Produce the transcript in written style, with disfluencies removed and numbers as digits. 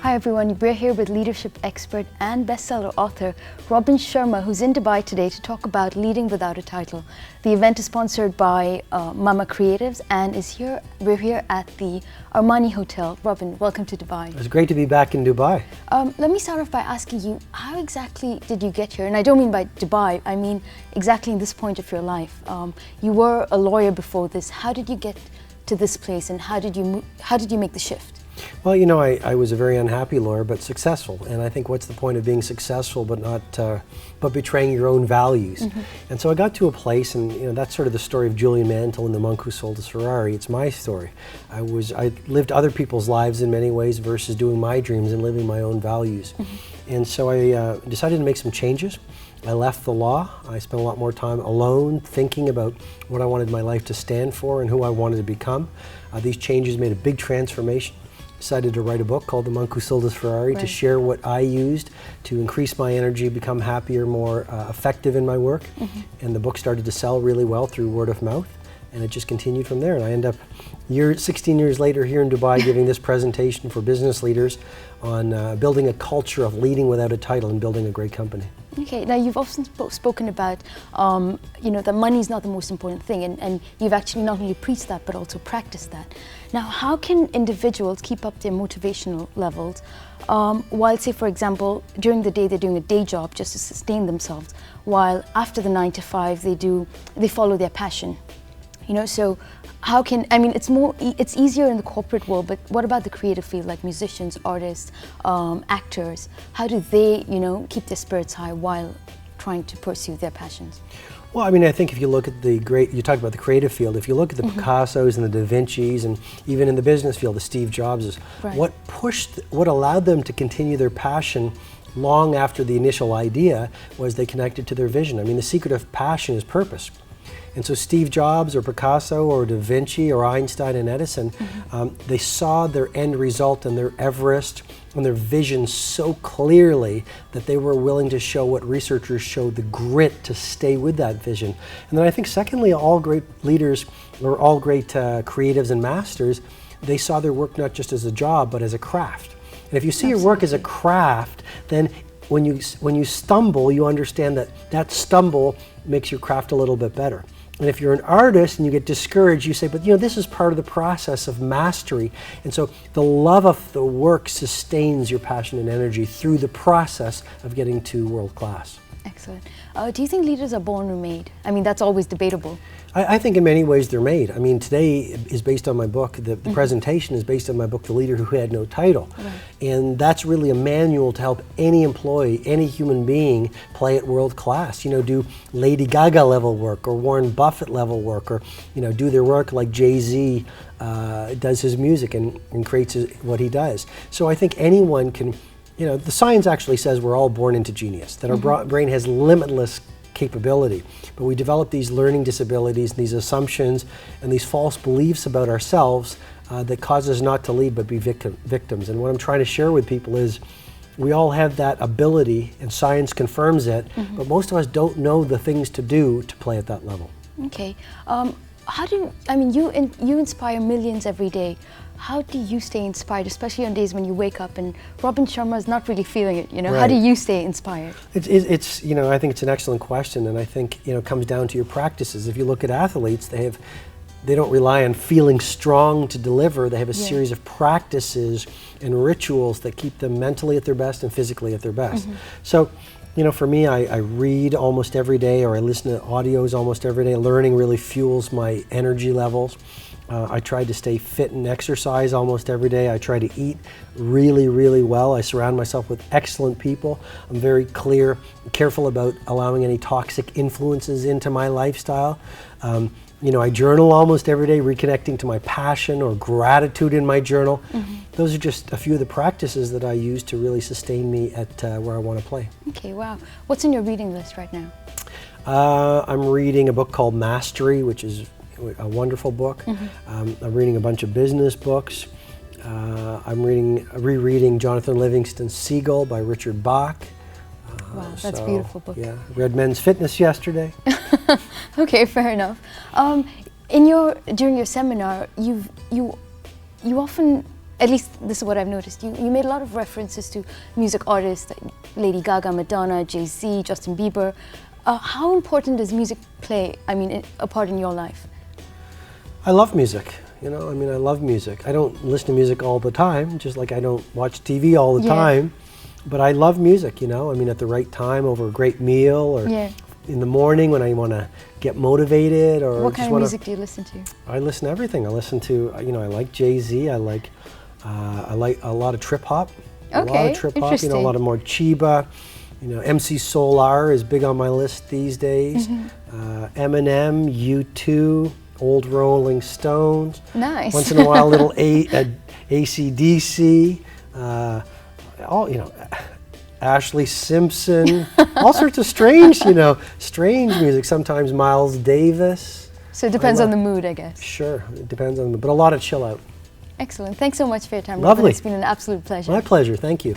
Hi everyone, we're here with leadership expert and bestseller author Robin Sharma, who's in Dubai today to talk about Leading Without a Title. The event is sponsored by Mama Creatives and we're here at the Armani Hotel. Robin, welcome to Dubai. It's great to be back in Dubai. Let me start off by asking you, how exactly did you get here? And I don't mean by Dubai, I mean exactly in this point of your life. You were a lawyer before this. How did you get to this place and how did you make the shift? Well, you know, I was a very unhappy lawyer, but successful. And I think what's the point of being successful, but betraying your own values? Mm-hmm. And so I got to a place, and you know, that's sort of the story of Julian Mantle and the monk who sold his Ferrari. It's my story. I lived other people's lives in many ways versus doing my dreams and living my own values. Mm-hmm. And so I decided to make some changes. I left the law. I spent a lot more time alone thinking about what I wanted my life to stand for and who I wanted to become. These changes made a big transformation. Decided to write a book called The Monk Who Sold His Ferrari, to share what I used to increase my energy, become happier, more effective in my work. Mm-hmm. And the book started to sell really well through word of mouth, and it just continued from there. And I end up 16 years later here in Dubai giving this presentation for business leaders on building a culture of leading without a title and building a great company. Okay, now you've often spoken about, that money is not the most important thing, and you've actually not only preached that, but also practiced that. Now, how can individuals keep up their motivational levels while, say, for example, during the day they're doing a day job just to sustain themselves, while after the 9 to 5 they follow their passion? You know, so how can, it's easier in the corporate world, but what about the creative field, like musicians, artists, actors? How do they, keep their spirits high while trying to pursue their passions? Well, I mean, I think if you look at you talked about the creative field, if you look at the Picassos and the Da Vincis, and even in the business field, the Steve Jobses, right. what allowed them to continue their passion long after the initial idea was they connected to their vision. I mean, the secret of passion is purpose. And so Steve Jobs or Picasso or Da Vinci or Einstein and Edison, they saw their end result and their Everest and their vision so clearly that they were willing to show what researchers showed, the grit to stay with that vision. And then I think secondly, all great leaders or all great creatives and masters, they saw their work not just as a job but as a craft. And if you see your work as a craft, then when you stumble, you understand that stumble makes your craft a little bit better. And if you're an artist and you get discouraged, you say, but this is part of the process of mastery. And so the love of the work sustains your passion and energy through the process of getting to world class. Excellent. Do you think leaders are born or made? I mean, that's always debatable. I think in many ways they're made. I mean, today is based on my book. The presentation is based on my book, The Leader Who Had No Title. Right. And that's really a manual to help any employee, any human being play at world class. Do Lady Gaga level work or Warren Buffett level work, or do their work like Jay-Z does his music and creates what he does. So I think anyone can, the science actually says we're all born into genius, that our brain has limitless capability, but we develop these learning disabilities, these assumptions, and these false beliefs about ourselves that cause us not to lead but be victims. And what I'm trying to share with people is we all have that ability, and science confirms it, but most of us don't know the things to do to play at that level. Okay. You inspire millions every day. How do you stay inspired, especially on days when you wake up and Robin Sharma is not really feeling it? Right. How do you stay inspired? It's I think it's an excellent question, and I think it comes down to your practices. If you look at athletes, they don't rely on feeling strong to deliver. They have a series of practices and rituals that keep them mentally at their best and physically at their best. So, for me, I read almost every day, or I listen to audios almost every day. Learning really fuels my energy levels. I try to stay fit and exercise almost every day. I try to eat really, really well. I surround myself with excellent people. I'm very careful about allowing any toxic influences into my lifestyle. I journal almost every day, reconnecting to my passion or gratitude in my journal. Those are just a few of the practices that I use to really sustain me at where I want to play. Okay, wow. What's on your reading list right now? I'm reading a book called Mastery, which is a wonderful book. I'm reading a bunch of business books. I'm rereading Jonathan Livingston's Seagull by Richard Bach. Wow, that's a beautiful book. Yeah, read Men's Fitness yesterday. Okay, fair enough. During your seminar, you often at least this is what I've noticed, you made a lot of references to music artists like Lady Gaga, Madonna, Jay-Z, Justin Bieber. How important does music play, a part in your life? I love music. I love music. I don't listen to music all the time, just like I don't watch TV all the time. But I love music, at the right time over a great meal, or in the morning when I want to get motivated, or what kind of music do you listen to? I listen to everything. I listen to, I like Jay-Z. I like a lot of trip hop. Okay, a lot of trip hop. A lot of more Chiba. MC Solar is big on my list these days. Eminem, U2, Old Rolling Stones. Nice. Once in a while, a little AC/DC. Ashley Simpson, all sorts of strange music. Sometimes Miles Davis. So it depends on the mood, I guess. Sure, it depends on the mood, but a lot of chill out. Excellent. Thanks so much for your time, Lovely. Robin. It's been an absolute pleasure. My pleasure. Thank you.